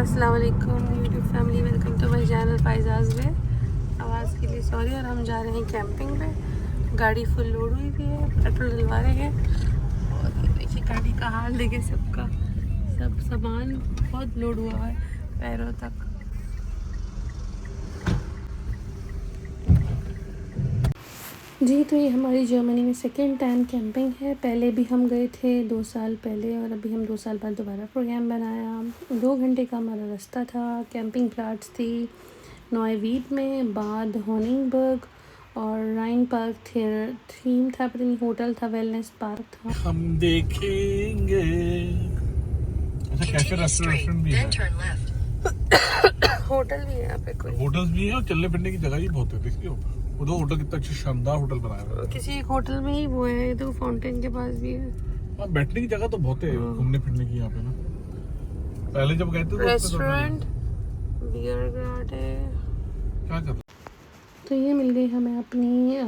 अस्सलाम वालेकुम YouTube family, welcome to my channel Faiza's way. आवाज़ के लिए सॉरी। और हम जा रहे हैं कैंपिंग पे। गाड़ी फुल लोड हुई भी है, पेट्रोल डलवा रहे हैं। और ये देखिए गाड़ी का हाल देखिए, सबका सब सामान बहुत लोड हुआ है पैरों तक। जी, तो ये हमारी जर्मनी में सेकेंड टाइम कैंपिंग है। पहले भी हम गए थे 2 साल पहले, और अभी हम 2 साल बाद दोबारा प्रोग्राम बनाया। 2 घंटे का हमारा रास्ता था। कैंपिंग प्लाट्स थी नॉयवीड में, बाद होनिंगबर्ग और राइन पार्क थीम था, पता नहीं होटल था, वेलनेस पार्क था। हम देखेंगे। अच्छा, कैफे रेस्टोरेंट भी है, होटल भी है यहाँ पे कोई, होटल्स भी है और चलने फिरने की जगह भी बहुत है। देखिए उधर होटल कितना अच्छा शानदार होटल बनाया हुआ है। किसी एक होटल में ही वो है, तो फाउंटेन के पास भी है। हाँ, बैठने की जगह तो बहुत है घूमने फिरने की यहाँ पे ना। पहले जब गए थे तो रेस्टोरेंट, बियर गार्डन। क्या कर तो ये मिल गई हमें अपनी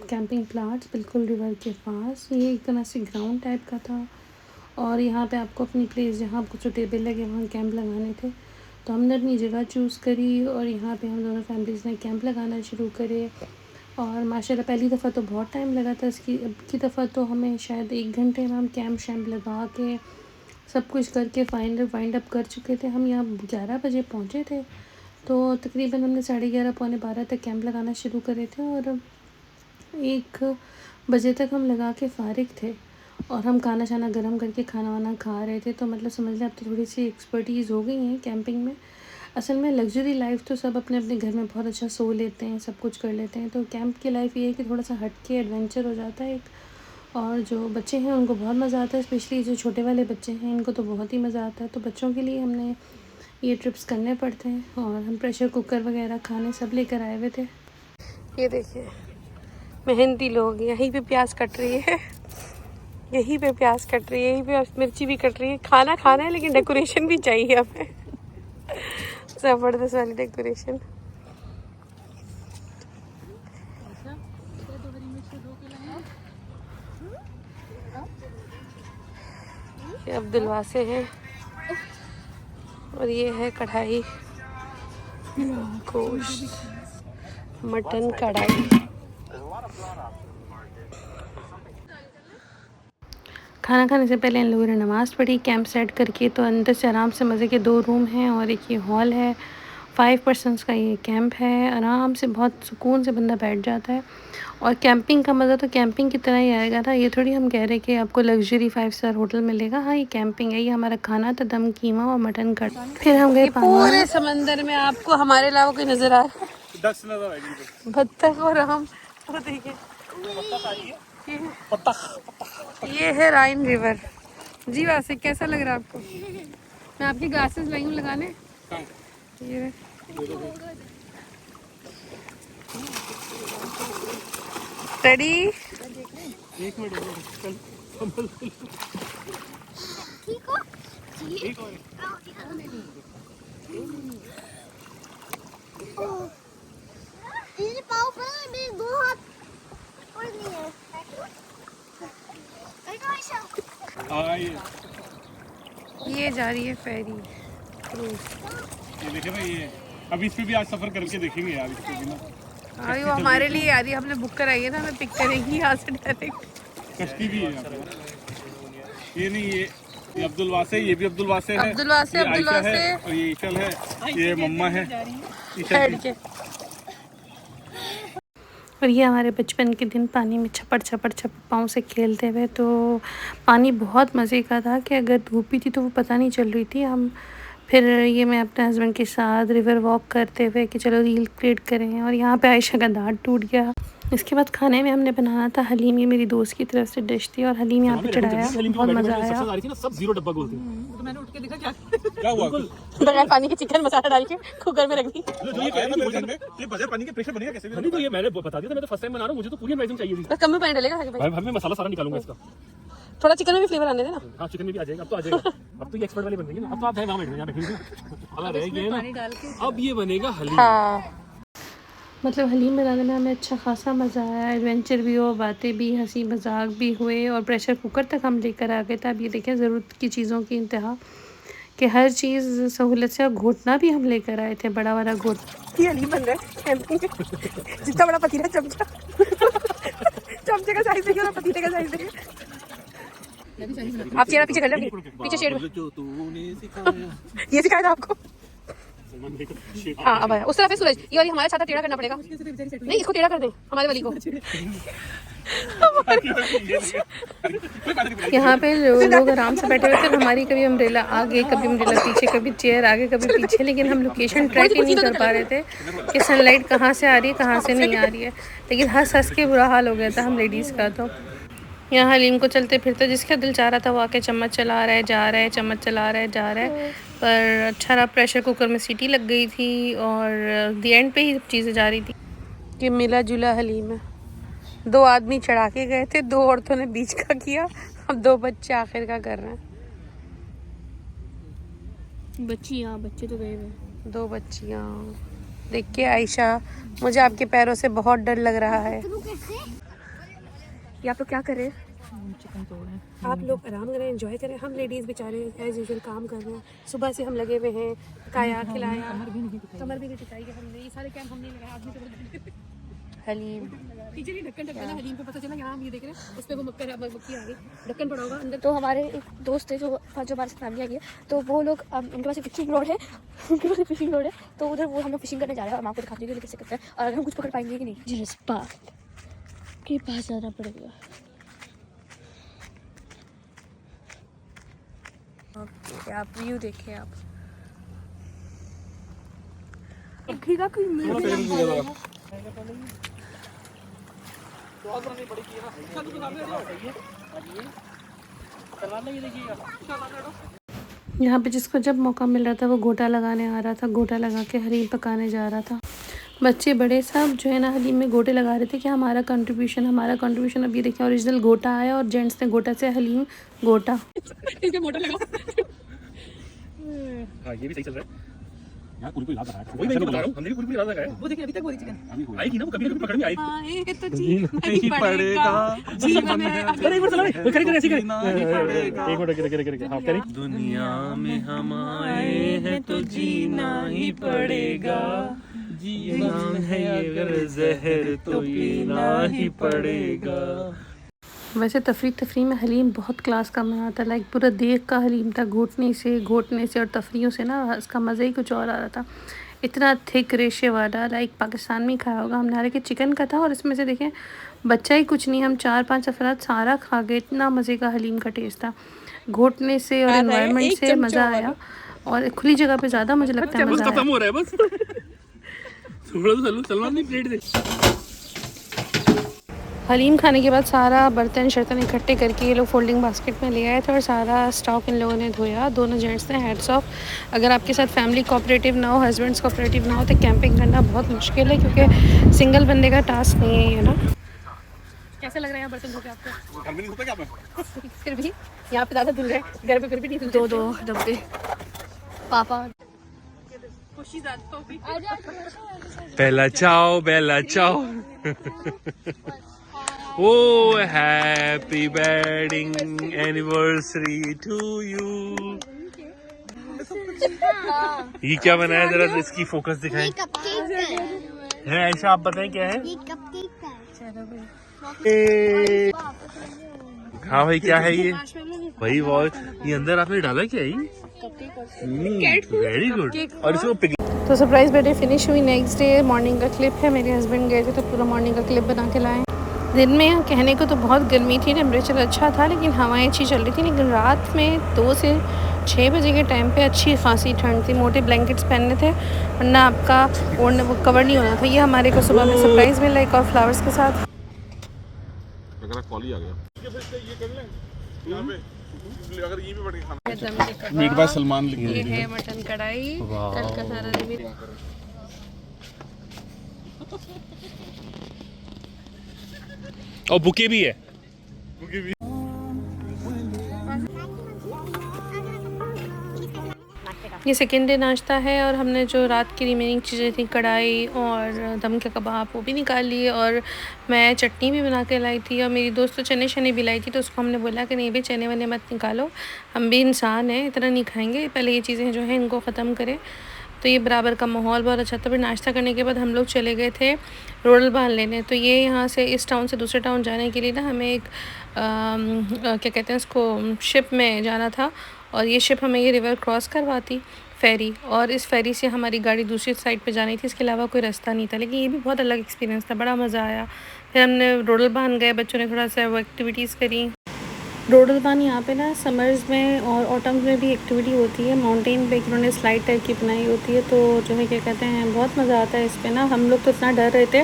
कैंपिंग प्लाट्स बिल्कुल रिवर के पास। ये एक तरह से ग्राउंड टाइप का था, और यहाँ पे आपको अपनी प्लेस जहाँ आपको सुटेबल लगे वहाँ कैंप लगाने थे। तो हमने अपनी जगह चूज़ करी, और यहाँ पे हम दोनों फैमिलीज़ ने कैंप लगाना शुरू करे। और माशाल्लाह पहली दफ़ा तो बहुत टाइम लगा था, इसकी अब की दफ़ा तो हमें शायद 1 घंटे में हम कैंप शैम्प लगा के सब कुछ करके वाइंड अप कर चुके थे। हम यहाँ 11 बजे पहुँचे थे, तो तकरीबन हमने 11:30 पौने 12 तक कैंप लगाना शुरू करे थे, और 1 बजे तक हम लगा के फ़ारिग थे। और हम खाना शाना गर्म करके खाना वाना खा रहे थे। तो मतलब समझ लें अब तो थोड़ी सी एक्सपर्टीज़ हो गई है कैंपिंग में। असल में लग्जरी लाइफ तो सब अपने अपने घर में बहुत अच्छा सो लेते हैं, सब कुछ कर लेते हैं। तो कैंप की लाइफ ये है कि थोड़ा सा हट के एडवेंचर हो जाता है एक। और जो बच्चे हैं उनको बहुत मज़ा आता है, स्पेशली जो छोटे वाले बच्चे हैं इनको तो बहुत ही मज़ा आता है। तो बच्चों के लिए हमने ये ट्रिप्स करने पड़ते हैं। और हम प्रेशर कुकर वगैरह खाने सब लेकर आए हुए थे। ये देखिए मेहनती लोग, यहीं पे प्याज कट रही है, यहीं पे प्याज कट रही है, यहीं पे मिर्ची भी कट रही है। खाना खाना है लेकिन डेकोरेशन भी चाहिए हमें, ज़बरदस्त वाली डेकोरेशन। ये अब्दुल वासे हैं, और ये है कढ़ाई गोश्त मटन कढ़ाई। खाना खाने से पहले इन लोगों ने नमाज़ पढ़ी कैंप सेट करके। तो अंदर से आराम से मज़े के 2 रूम हैं, और एक ये हॉल है। 5 पर्सनस का ये कैंप है। आराम से बहुत सुकून से बंदा बैठ जाता है। और कैंपिंग का मज़ा तो कैंपिंग की तरह ही आएगा था। ये थोड़ी हम कह रहे कि आपको लग्जरी 5 स्टार होटल मिलेगा। हाँ, ये कैंपिंग है। ये हमारा खाना था दम कीमा और मटन कढ़ाई। फिर हम गए पूरे समंदर में, आपको हमारे अलावा कोई नज़र आ रहा है? बत्तख और हम, वो देखिए ये है राइन रिवर। जी वासे, कैसा लग रहा है आपको? मैं आपकी ग्लासेस लाई हूँ लगाने। ये रेडी? एक मिनट ये जा रही है फेरी। ये देखे भाई, ये अभी इस पे भी आज सफर करके देखेंगे यार, इसको भी ना। अरे वो हमारे लिए आ रही है, हमने बुक कराई है ना, हमें पिक करेंगी यहाँ से डायरेक्ट। कश्ती भी है यहाँ पे। ये नहीं, ये अब्दुल वासे, ये भी अब्दुल वासे है, अब्दुल वासे, ये अब्दुल आयशा वासे है, और ये ईशल है, ये मम्मा है बैठ के। और ये हमारे बचपन के दिन पानी में छपड़ पाँव से खेलते हुए। तो पानी बहुत मज़े का था कि अगर धूप भी थी तो वो पता नहीं चल रही थी। हम फिर ये मैं अपने हस्बैंड के साथ रिवर वॉक करते हुए कि चलो रील क्रिएट करें। और यहाँ पे आयशा का दांत टूट गया। इसके बाद खाने में हमने बनाना था हलीम। ये मेरी दोस्त की तरफ से डिश थी, और हलीम यहाँ पे चढ़ाया, बहुत मज़ा आया। सब 0 डब्बा बोलते हैं। तो मैंने उठ के देखा क्या हुआ? बगैर पानी के चिकन मसाला डाल के कुकर में रख दी। ये बगैर पानी के प्रेशर बनेगा कैसे? नहीं, तो ये मैंने बता दिया था, मैं तो फर्स्ट टाइम बना रहा हूँ, मुझे तो पूरी एडवाइसिंग चाहिए थी। बस कम में पानी डालेगा भाई, मैं मसाला सारा निकालूंगा इसका। थोड़ा चिकन में भी फ्लेवर आने देना। हाँ, चिकन में भी आ जाएगा, अब तो आ जाएगा। अब तो ये एक्सपर्ट वाली बन रही है ना। अब तो आप वहाँ बैठ यहाँ बैठे। अब ये बनेगा हलीम। हाँ, मतलब हलीम बनाने में हमें अच्छा खासा मज़ा आया। एडवेंचर भी हो, बातें भी, हंसी मजाक भी हुए, और प्रेशर कुकर तक हम लेकर आ गए थे। अब ये देखें ज़रूरत की चीज़ों की इंतहा कि हर चीज़ सहूलत से, और घोटना भी हम लेकर आए थे, बड़ा वाला घोटना। ये अली बन रहा है कैंपिंग के। जितना बड़ा पतीला चमचा चमचे का साइज देखिए और पतीले का साइज देखिए। आप चेहरा पीछे कर लो, पीछे शेड में। ये सिखाया था आपको? हाँ अब आया। उस तरफ है सूरज, ये वाली हमारा छाता टेढ़ा करना पड़ेगा। नहीं इसको टेढ़ा कर दे हमारे वाली को। यहाँ पे लोग आराम से बैठे हुए थे, हमारी कभी अम्ब्रेला आगे, कभी अम्ब्रेला पीछे, कभी चेयर आगे, कभी पीछे, लेकिन हम लोकेशन ट्रैक ही नहीं कर पा रहे थे कि सनलाइट कहाँ से आ रही है, कहाँ से नहीं आ रही है। लेकिन हंस हंस के बुरा हाल हो गया था हम लेडीज़ का। तो यहाँ हलीम को चलते फिरते जिसका दिल चाह रहा था वो आके चम्मच चला रहा है, जा रहा है, चम्मच चला रहा है, जा रहा है। पर अच्छा रहा, प्रेशर कुकर में सीटी लग गई थी और दी एंड पे ही सब चीज़ें जा रही थी। कि मिला जुला हलीम है। 2 आदमी चढ़ा के गए थे, 2 औरतों ने बीच का किया, अब 2 बच्चे आखिर का कर रहे हैं। बच्चियाँ, बच्चे तो गए हुए। 2 बच्चियाँ। देखिए आयशा, मुझे आपके पैरों से बहुत डर लग रहा है। ये आप लोग क्या कर रहे हैं? चिकन तोड़ रहे हैं। आप लोग आराम करें, एंजॉय करें। हम लेडीज़ बेचारे एज यूजुअल काम कर रहे हैं। सुबह से हम लगे हुए हैं, खाया खिलाया, कमर भी नहीं टिकाई है हमने। ये सारे कैंप हमने लगाया। आदमी तो हलीम पीछे नहीं ढक्कन ढक्कन हलीम पे पता चला। यहाँ हम ये देख रहे हैं, उस पे वो मक्खी आ गई, ढक्कन पड़ा होगा अंदर। तो हमारे एक दोस्त है जो हमारे साथ फैमिली आई है, तो वो लोग उनके पास एक फिशिंग रॉड है। उनके पास एक फिशिंग रॉड है, तो उधर वो हम लोग फिशिंग करने जा रहे हैं और हम आपको दिखाते हैं कि कैसे करते हैं और अगर हम कुछ पकड़ पाएंगे कि नहीं। जिस पास के पास जाना पड़ेगा। ओके, आप व्यू देखिए। आप दिखेगा कोई यहाँ पे जिसको जब मौका मिल रहा था वो गोटा लगाने आ रहा था, गोटा लगा के हलीम पकाने जा रहा था। बच्चे बड़े सब जो है ना हलीम में गोटे लगा रहे थे कि हमारा कंट्रीब्यूशन। अब ये देखिए ओरिजिनल गोटा आया और जेंट्स ने गोटा से हलीम गोटा। इसके मोटर लगा। हाँ ये भी सही चल रहा है यार। पूरी याद आ रहा है, वही मैं बता रहा हूँ, हमने भी पूरी याद लगाया है। वो देखिए अभी तक वो चिकन आएगी ना, वो कभी पकड़ में आएगी। हाँ ये तो जी नहीं पड़ेगा, जीवन है। अरे एक बार चला ले, करे ऐसे करे। एक मिनट करे हाँ करें। दुनिया में हम आए हैं तो जीना ही पड़ेगा, जीना है अगर जहर तो पीना ही पड़ेगा। वैसे तफरी में हलीम बहुत क्लास का बना था। लाइक पूरा देख का हलीम था, घोटने से और तफरियों से ना इसका मज़ा ही कुछ और आ रहा था। इतना थिक रेशे वाला, लाइक पाकिस्तान में ही खाया होगा हमने। हालांकि चिकन का था और इसमें से देखें बच्चा ही कुछ नहीं, हम 4-5 अफराद सारा खा गए। इतना मज़े का हलीम का टेस्ट था। घोटने से और एनवायरनमेंट से मज़ा आया और खुली जगह पे ज़्यादा मुझे लगता है मज़ा खत्म हो रहा है बस। थोड़ा तो सलमान ने प्लेट दे। हलीम खाने के बाद सारा बर्तन इकट्ठे करके ये लोग फोल्डिंग बास्केट में ले आए थे और सारा स्टॉक इन लोगों ने धोया। दोनों जेंट्स ने। Heads of. अगर आपके साथ फैमिली कोऑपरेटिव ना हो, हस्बैंड्स कोऑपरेटिव ना हो तो कैंपिंग करना बहुत मुश्किल है, क्योंकि सिंगल बंदे का टास्क नहीं है ये ना। कैसे लग रहा है यहाँ बर्तन धो के आपको? घर में नहीं होता क्या मैं? फिर भी यहाँ पे ज़्यादा धुल रहे हैं, घर पे फिर भी नहीं धुलते। 2 डब्बे पापा। Bella Ciao oh happy wedding anniversary to you. ये क्या बनाया, जरा इसकी फोकस दिखाएं। है ऐसा, आप बताएं क्या है? हाँ भाई क्या है ये? भाई बहुत, ये अंदर आपने डाला क्या है? Very good. और इसको तो सरप्राइज बर्थडे फिनिश हुई। नेक्स्ट डे मॉर्निंग का क्लिप है। मेरे हस्बैंड गए थे तो पूरा मॉर्निंग का क्लिप बना के लाए। दिन में यहाँ कहने को तो बहुत गर्मी थी, टेम्परेचर अच्छा था, लेकिन हवाएं अच्छी चल रही थी। लेकिन रात में 2 से 6 बजे के टाइम पे अच्छी खासी ठंड थी। मोटे ब्लैंकेट्स पहनने थे वरना आपका ओढ़ने वो कवर नहीं होना था। ये हमारे को सुबह में सरप्राइज मिला एक और फ्लावर्स के साथ। कॉल ही आ गया। ये कर लें यहाँ पे, अगर ये भी बैठ के खाना। मीट बाय सलमान लिख ये है मटन कढ़ाई, कल का सारा रिव्यू। और बुके भी है। ये सेकेंड डे नाश्ता है और हमने जो रात की रिमेनिंग चीज़ें थी, कढ़ाई और दम के कबाब, वो भी निकाल लिए और मैं चटनी भी बना के लाई थी और मेरी दोस्त तो चने शने भी लाई थी, तो उसको हमने बोला कि नहीं भाई चने वने मत निकालो, हम भी इंसान हैं, इतना नहीं खाएंगे, पहले ये चीज़ें जो हैं इनको ख़त्म करें। तो ये बराबर का माहौल बहुत अच्छा था। फिर नाश्ता करने के बाद हम लोग चले गए थे रोडल बांध लेने। तो ये यहाँ से इस टाउन से दूसरे टाउन जाने के लिए ना हमें एक क्या कहते हैं उसको, शिप में जाना था और ये शिप हमें ये रिवर क्रॉस करवाती, फेरी, और इस फेरी से हमारी गाड़ी दूसरी साइड पे जानी थी, इसके अलावा कोई रास्ता नहीं था। लेकिन ये भी बहुत अलग एक्सपीरियंस था, बड़ा मज़ा आया। फिर हमने रोडल बांध गए, बच्चों ने थोड़ा सा वो एक्टिविटीज़ करी। रोडल बांध यहाँ पे ना समर्स में और ऑटम्स में भी एक्टिविटी होती है। माउंटेन पे इन्होंने स्लाइड टाइप की बनाई होती है, तो जो है क्या कहते हैं बहुत मज़ा आता है इस पर ना। हम लोग तो इतना डर रहे थे,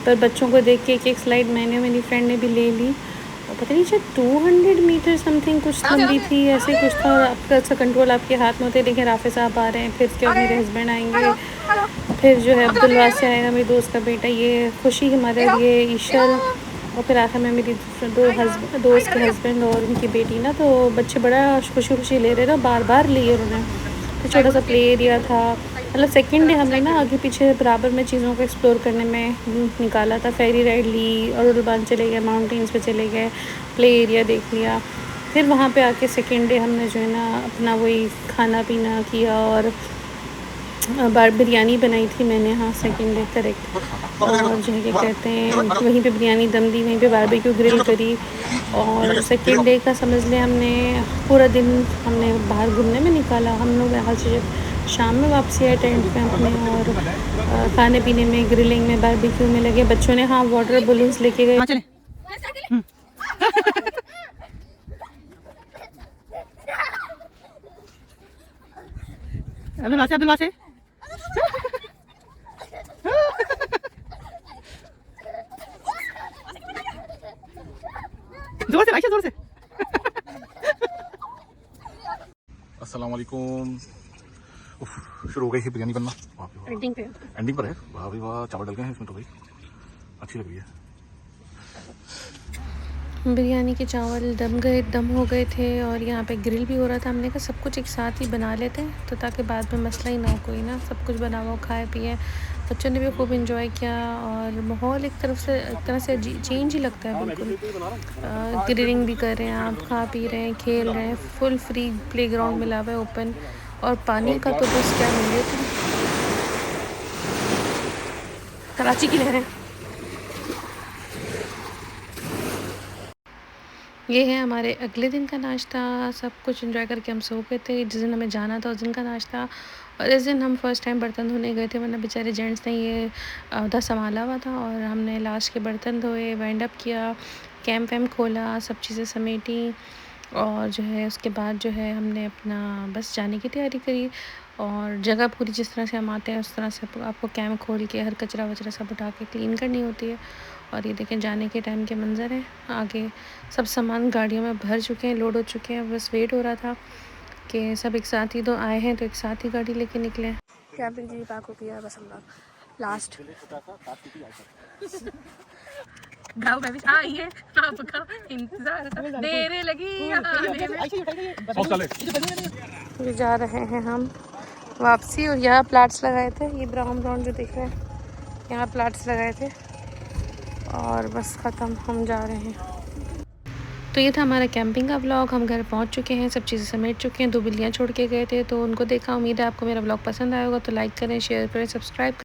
पर बच्चों को देख के एक स्लाइड मैंने मेरी फ्रेंड ने भी ले ली। और पता नहीं शायद 200 मीटर समथिंग कुछ लंबी थी, ऐसे कुछ था। आपका अच्छा कंट्रोल आपके हाथ में होते हैं। लेकिन राफे साहब आ रहे हैं, फिर उसके बाद मेरे हस्बैंड आएंगे, फिर जो है अब्दुल्ला से आएगा मेरी दोस्त का बेटा, ये खुशी हमारे लिए, ईशल, और फिर आखिर में मेरी दोस्त के हस्बैंड और उनकी बेटी ना। तो बच्चे बड़ा खुशी खुशी ले रहे थे, बार बार लिए उन्होंने। तो छोटा सा प्ले एरिया था। मतलब सेकेंड डे हमने ना आगे पीछे बराबर में चीज़ों को एक्सप्लोर करने में निकाला था। फेरी राइड ली और उड़बान चले गए, माउंटेन्स पे चले गए, प्ले एरिया देख लिया। फिर वहाँ पे आके सेकेंड डे हमने जो है ना अपना वही खाना पीना किया और बिरयानी बनाई थी मैंने, हाँ सेकेंड डे करेक्ट। और जो है क्या कहते हैं वहीं पे बिरयानी दम दी, वहीं पे बारबेक्यू ग्रिल करी। और सेकेंड डे का समझ लें हमने पूरा दिन हमने बाहर घूमने में निकाला। हम लोग यहाँ से शाम में वापसी आए टेंट पे अपने, और खाने पीने में, ग्रिलिंग में, बारबेक्यू में लगे। बच्चों ने हाँ वाटर बलून्स लेके गए। अब्दुल्ला से जोर से आयशा, जोर से। अस्सलाम वालेकुम। शुरू हो गई है बिरयानी बनना। एंडिंग पर है। वाह भाई वाह, चावल डल गए हैं इसमें तो भाई अच्छी लग रही है। बिरयानी के चावल दम हो गए थे और यहाँ पे ग्रिल भी हो रहा था। हमने कहा सब कुछ एक साथ ही बना लेते हैं, तो ताकि बाद में मसला ही ना हो कोई ना, सब कुछ बना हुआ खाए पिए। बच्चों ने भी खूब इंजॉय किया और माहौल एक तरह से चेंज ही लगता है बिल्कुल। ग्रिलिंग भी कर रहे हैं आप, खा पी रहे हैं, खेल रहे हैं, फुल फ्री प्लेग्राउंड मिला हुआ है ओपन। और पानी का तो बस क्या मिले थे, कराची की लहरें। ये है हमारे अगले दिन का नाश्ता। सब कुछ एंजॉय करके हम सो गए थे। जिस दिन हमें जाना था उस दिन का नाश्ता, और इस दिन हम फर्स्ट टाइम बर्तन धोने गए थे, वरना बेचारे जेंट्स ने ये उधर संभाला हुआ था। और हमने लास्ट के बर्तन धोए, वाइंड अप किया, कैंप वैम्प खोला, सब चीज़ें समेटी, और जो है उसके बाद जो है हमने अपना बस जाने की तैयारी करी। और जगह पूरी जिस तरह से हम आते हैं उस तरह से आपको कैंप खोल के हर कचरा वचरा सब उठा के क्लीन करनी होती है। और ये देखें जाने के टाइम के मंज़र हैं। आगे सब सामान गाड़ियों में भर चुके हैं, लोड हो चुके हैं। बस वेट हो रहा था कि सब एक साथ ही तो आए हैं, तो एक साथ ही गाड़ी लेके निकले। कैंपिंग जी पार्क हो गया, बस हम लोग लास्ट गाँव में भी आइए, आपका इंतजार देर लगी आने में। जा रहे हैं हम वापसी, और यहाँ प्लाट्स लगाए थे, ये ब्राउन ब्राउन जो दिख रहे हैं, यहाँ प्लाट्स लगाए थे, और बस ख़त्म, हम जा रहे हैं। तो ये था हमारा कैंपिंग का व्लॉग। हम घर पहुंच चुके हैं, सब चीज़ें समेट चुके हैं। 2 बिल्लियाँ छोड़ के गए थे तो उनको देखा। उम्मीद है आपको मेरा व्लॉग पसंद आया होगा, तो लाइक करें, शेयर करें, सब्सक्राइब करें।